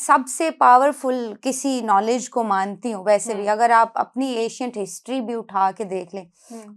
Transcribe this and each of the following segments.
सबसे पावरफुल किसी नॉलेज को मानती हूँ वैसे भी। अगर आप अपनी एशियंट हिस्ट्री भी उठा के देख लें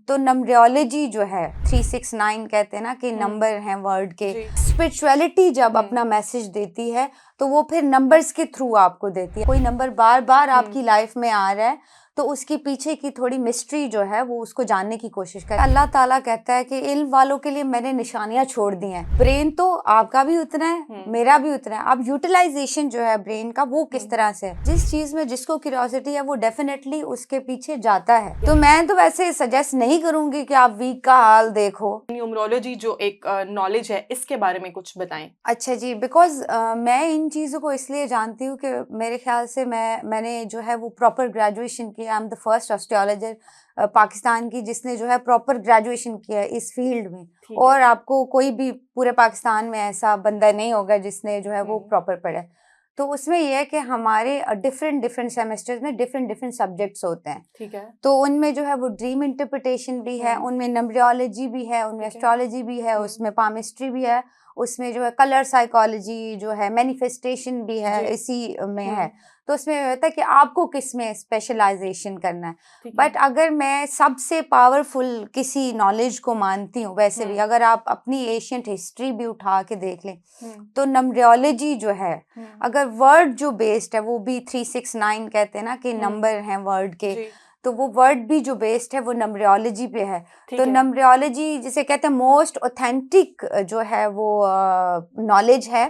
तो नंबरियोलॉजी जो है 369 कहते हैं ना कि नंबर हैं वर्ड के। स्पिरिचुअलिटी जब अपना मैसेज देती है तो वो फिर नंबर्स के थ्रू आपको देती है। कोई नंबर बार बार आपकी लाइफ में आ रहा है तो उसके पीछे की थोड़ी मिस्ट्री जो है वो उसको जानने की कोशिश करें। अल्लाह ताला कहता है कि इल्म वालों के लिए मैंने निशानियां छोड़ दी हैं। ब्रेन तो आपका भी उतना है, मेरा भी उतना है। अब यूटिलाइजेशन जो है ब्रेन का वो किस तरह से है, जिस चीज में जिसको क्यूरियोसिटी है वो डेफिनेटली उसके पीछे जाता है। तो मैं तो वैसे सजेस्ट नहीं करूंगी कि आप वीक का हाल देखो। न्यूमरोलॉजी जो एक नॉलेज है इसके बारे में कुछ बताएं। अच्छा जी, बिकॉज मैं इन चीज़ों को इसलिए जानती हूँ कि मेरे ख्याल से मैंने जो है वो प्रॉपर ग्रेजुएशन किया। I am the first astrologer Pakistan की जिसने जो है प्रॉपर ग्रेजुएशन किया है इस फील्ड में। और आपको कोई भी पूरे पाकिस्तान में ऐसा बंदा नहीं होगा जिसने जो है वो प्रॉपर पढ़ा है। तो उसमें यह है कि हमारे डिफरेंट सेमेस्टर्स में डिफरेंट सब्जेक्ट्स होते हैं। ठीक है। तो उनमें जो है वो ड्रीम इंटरप्रिटेशन भी है, उनमें नंबरियोलॉजी भी है, उनमें एस्ट्रोलॉजी भी है, उसमें पामिस्ट्री भी है, उसमें जो है कलर साइकोलॉजी जो है, मैनिफेस्टेशन भी है, इसी में है। तो उसमें होता है कि आपको किस में स्पेशलाइजेशन करना है। बट अगर मैं सबसे पावरफुल किसी नॉलेज को मानती हूँ वैसे भी, अगर आप अपनी एशियंट हिस्ट्री भी उठा के देख लें तो नंबरियोलॉजी जो है, अगर वर्ड जो बेस्ड है वो भी 369 कहते हैं ना कि नंबर हैं वर्ड के, तो वो वर्ड भी जो बेस्ड है वो नंबरियोलॉजी पे है। तो नंबरियोलॉजी जिसे कहते हैं मोस्ट ऑथेंटिक जो है वो नॉलेज है।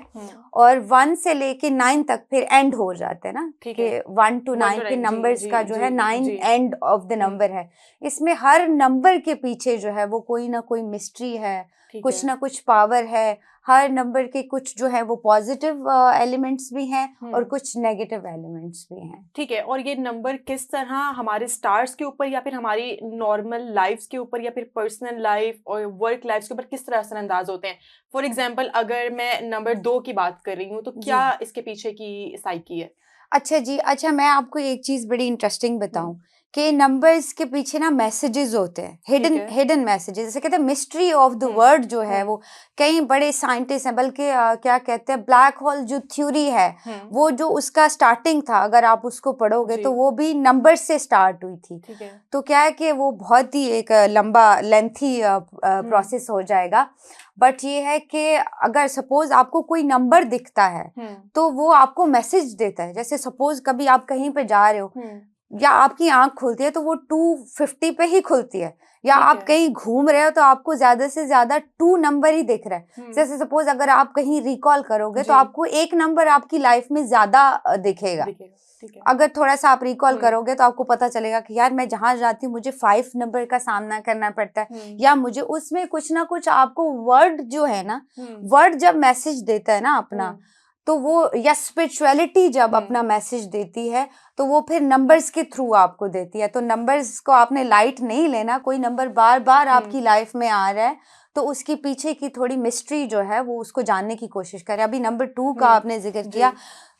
और 1 से लेके 9 तक फिर एंड हो जाते हैं ना कि 1 to 9 के नंबर्स का जो है 9 एंड ऑफ द नंबर है। इसमें हर नंबर के पीछे जो है वो कोई ना कोई मिस्ट्री है, कुछ ना कुछ पावर है। हर नंबर के कुछ जो है वो पॉजिटिव एलिमेंट्स भी हैं और कुछ नेगेटिव एलिमेंट्स भी हैं। ठीक है। और ये नंबर किस तरह हमारे स्टार्स के ऊपर या फिर हमारी नॉर्मल लाइफ्स के ऊपर या फिर पर्सनल लाइफ और वर्क लाइफ के ऊपर किस तरह असरअंदाज होते हैं? फॉर एग्जांपल अगर मैं नंबर 2 की बात कर रही हूँ तो क्या इसके पीछे की साइकी है? अच्छा जी, अच्छा मैं आपको एक चीज़ बड़ी इंटरेस्टिंग बताऊं कि नंबर्स के पीछे ना मैसेजेस होते हैं, हिडन मैसेजेस, जैसे कहते हैं मिस्ट्री ऑफ द वर्ड जो है वो। कई बड़े साइंटिस्ट हैं, बल्कि क्या कहते हैं ब्लैक होल जो थ्योरी है वो जो उसका स्टार्टिंग था, अगर आप उसको पढ़ोगे तो वो भी नंबर से स्टार्ट हुई थी। तो क्या है कि वो बहुत ही एक लंबा लेंथी प्रोसेस हो जाएगा। बट ये है कि अगर सपोज आपको कोई नंबर दिखता है तो वो आपको मैसेज देता है। जैसे सपोज कभी आप कहीं पे जा रहे हो या आपकी आंख खुलती है तो वो 250 पे ही खुलती है, या आप कहीं घूम रहे हो तो आपको ज्यादा से ज्यादा 2 नंबर ही दिख रहा है। जैसे सपोज अगर आप कहीं रिकॉल करोगे तो आपको एक नंबर आपकी लाइफ में ज्यादा दिखेगा। अगर थोड़ा सा आप रिकॉल करोगे तो आपको पता चलेगा कि यार मैं जहां जाती हूँ मुझे 5 नंबर का सामना करना पड़ता है, या मुझे उसमें कुछ ना कुछ आपको वर्ड जो है ना, वर्ड जब मैसेज देता है ना अपना, तो वो या स्पिरिचुअलिटी जब अपना मैसेज देती है तो वो फिर नंबर्स के थ्रू आपको देती है। तो नंबर्स को आपने लाइट नहीं लेना। कोई नंबर बार बार आपकी लाइफ में आ रहा है तो उसके पीछे की थोड़ी मिस्ट्री जो है वो उसको जानने की कोशिश करें। अभी नंबर 2 का आपने जिक्र किया,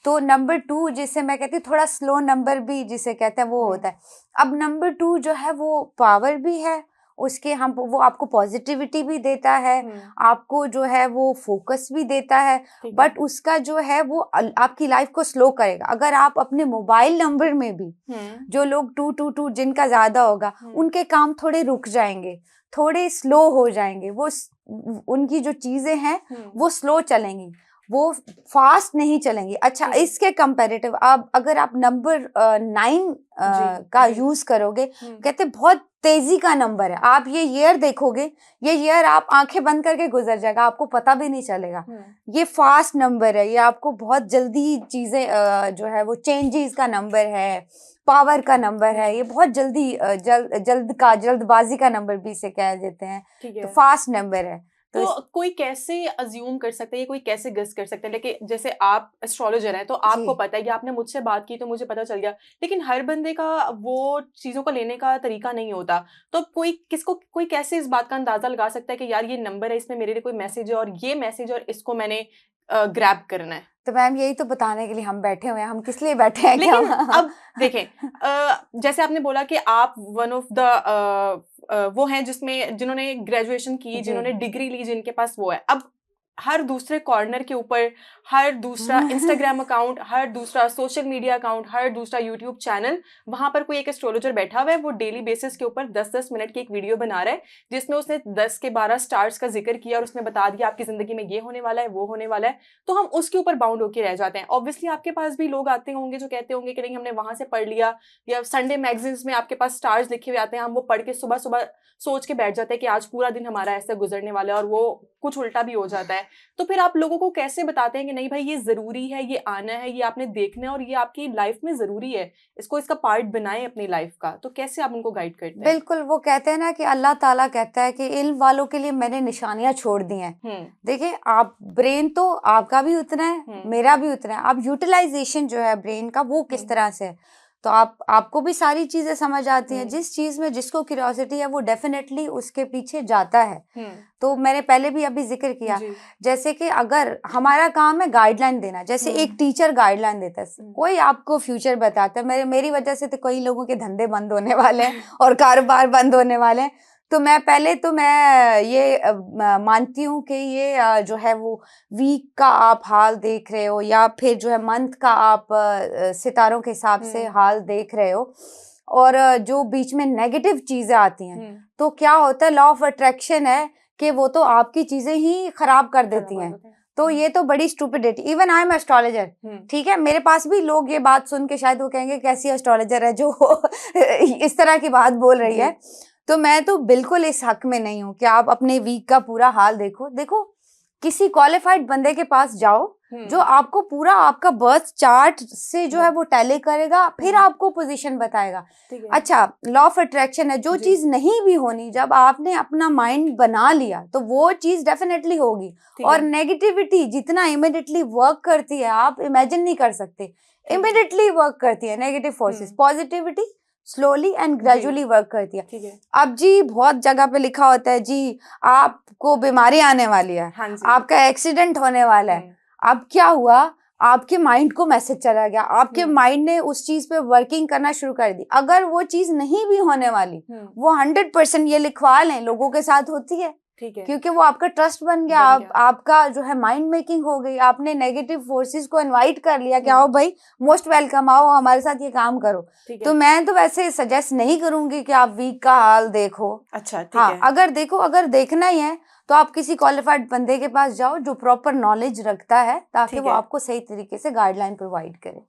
तो नंबर 2 जिसे मैं कहती हूँ थोड़ा स्लो नंबर भी जिसे कहते हैं वो होता है। अब नंबर 2 जो है वो पावर भी है उसके, हम वो आपको पॉजिटिविटी भी देता है, आपको जो है वो फोकस भी देता है, बट उसका जो है वो आपकी लाइफ को स्लो करेगा। अगर आप अपने मोबाइल नंबर में भी जो लोग 222 जिनका ज्यादा होगा उनके काम थोड़े रुक जाएंगे, थोड़े स्लो हो जाएंगे, वो उनकी जो चीजें हैं वो स्लो चलेंगी, वो फास्ट नहीं चलेंगे। अच्छा, इसके कंपैरेटिव आप अगर आप नंबर 9 का यूज करोगे, कहते बहुत तेजी का नंबर है। आप ये ईयर देखोगे, ये ईयर आप आंखें बंद करके गुजर जाएगा, आपको पता भी नहीं चलेगा। ये फास्ट नंबर है, ये आपको बहुत जल्दी चीजें जो है वो चेंजेस का नंबर है, पावर का नंबर है, ये बहुत जल्दी जल्दबाजी का नंबर भी इसे कह देते हैं। तो फास्ट नंबर है। तो कोई कैसे अज्यूम कर सकता है, ये कोई कैसे गेस कर सकता है? लेकिन जैसे आप एस्ट्रोलॉजर हैं तो आपको पता है कि आपने मुझसे बात की तो मुझे पता चल गया, लेकिन हर बंदे का वो चीजों को लेने का तरीका नहीं होता। तो कोई कैसे इस बात का अंदाजा लगा सकता है कि यार ये नंबर है, इसमें मेरे लिए कोई मैसेज है और ये मैसेज और इसको मैंने ग्रैब करना है? तो मैम यही तो बताने के लिए हम बैठे हुए हैं, हम किस लिए बैठे हैं? लेकिन अब देखें, जैसे आपने बोला कि आप वन ऑफ द वो हैं जिन्होंने ग्रेजुएशन की, जिन्होंने डिग्री ली, जिनके पास वो है। अब हर दूसरे कॉर्नर के ऊपर, हर दूसरा इंस्टाग्राम अकाउंट, हर दूसरा सोशल मीडिया अकाउंट, हर दूसरा यूट्यूब चैनल, वहां पर कोई एक एस्ट्रोलॉजर बैठा हुआ है, वो डेली बेसिस के ऊपर 10-10 मिनट की एक वीडियो बना रहा है जिसमें उसने 10 के 12 स्टार्स का जिक्र किया और उसने बता दिया आपकी जिंदगी में ये होने वाला है, वो होने वाला है। तो हम उसके ऊपर बाउंड होकर रह जाते हैं। ऑब्वियसली आपके पास भी लोग आते होंगे जो कहते होंगे कि नहीं हमने वहां से पढ़ लिया, या संडे मैगजीन्स में आपके पास स्टार्स लिखे हुए आते हैं, हम वो पढ़ के सुबह सुबह सोच के बैठ जाते हैं कि आज पूरा दिन हमारा ऐसे गुजरने वाला है, और वो कुछ उल्टा भी हो जाता है। तो फिर आप लोगों को कैसे बताते हैं कि नहीं भाई ये जरूरी है, ये आना है, ये आपने देखना है और ये आपकी लाइफ में जरूरी है, इसको इसका पार्ट बनाएं अपनी लाइफ का? तो कैसे आप उनको गाइड करते हैं? बिल्कुल, वो कहते हैं ना कि अल्लाह ताला कहता है कि इल्म वालों के लिए मैंने निशानियां छोड़ दी हैं। देखिए, आप ब्रेन तो आपका भी उतना है, मेरा भी उतना है। अब यूटिलाइजेशन जो है ब्रेन का वो किस तरह से है, तो आपको भी सारी चीजें समझ आती हैं। जिस चीज में जिसको क्यूरियोसिटी है वो डेफिनेटली उसके पीछे जाता है। तो मैंने पहले भी अभी जिक्र किया, जैसे कि अगर हमारा काम है गाइडलाइन देना, जैसे एक टीचर गाइडलाइन देता है, कोई आपको फ्यूचर बताता है, मेरी वजह से तो कई लोगों के धंधे बंद होने वाले हैं और कारोबार बंद होने वाले हैं। तो मैं ये मानती हूँ कि ये जो है वो वीक का आप हाल देख रहे हो, या फिर जो है मंथ का आप सितारों के हिसाब से हाल देख रहे हो, और जो बीच में नेगेटिव चीजें आती हैं, तो क्या होता है, लॉ ऑफ अट्रैक्शन है कि वो तो आपकी चीजें ही खराब कर देती हैं। तो ये तो बड़ी stupidity. Even I am astrologer, ठीक है, मेरे पास भी लोग ये बात सुन के शायद वो कहेंगे कैसी एस्ट्रोलॉजर है जो इस तरह की बात बोल रही है। तो मैं तो बिल्कुल इस हक में नहीं हूँ कि आप अपने वीक का पूरा हाल देखो। किसी क्वालिफाइड बंदे के पास जाओ जो आपको पूरा आपका बर्थ चार्ट से जो है वो टैली करेगा, फिर आपको पोजीशन बताएगा। अच्छा, लॉ ऑफ अट्रैक्शन है, जो चीज नहीं भी होनी, जब आपने अपना माइंड बना लिया तो वो चीज डेफिनेटली होगी। और नेगेटिविटी जितना इमीडिएटली वर्क करती है आप इमेजिन नहीं कर सकते, इमीडिएटली वर्क करती है negative forces. Positivity slowly and gradually work करती है। अब जी बहुत जगह पे लिखा होता है जी आपको बीमारी आने वाली है, आपका एक्सीडेंट होने वाला है। अब क्या हुआ, आपके माइंड को मैसेज चला गया, आपके माइंड ने उस चीज पे वर्किंग करना शुरू कर दी। अगर वो चीज नहीं भी होने वाली, वो 100% ये लिखवा लें लोगों के साथ होती है, क्योंकि वो आपका ट्रस्ट बन गया, आपका जो है माइंड मेकिंग हो गई। आपने नेगेटिव फोर्सेस को इनवाइट कर लिया कि आओ भाई, मोस्ट वेलकम, आओ हमारे साथ ये काम करो। तो मैं तो वैसे सजेस्ट नहीं करूंगी कि आप वीक का हाल देखो। अच्छा, हाँ, अगर देखना ही है तो आप किसी क्वालिफाइड बंदे के पास जाओ जो प्रॉपर नॉलेज रखता है, ताकि वो आपको सही तरीके से गाइडलाइन प्रोवाइड करे।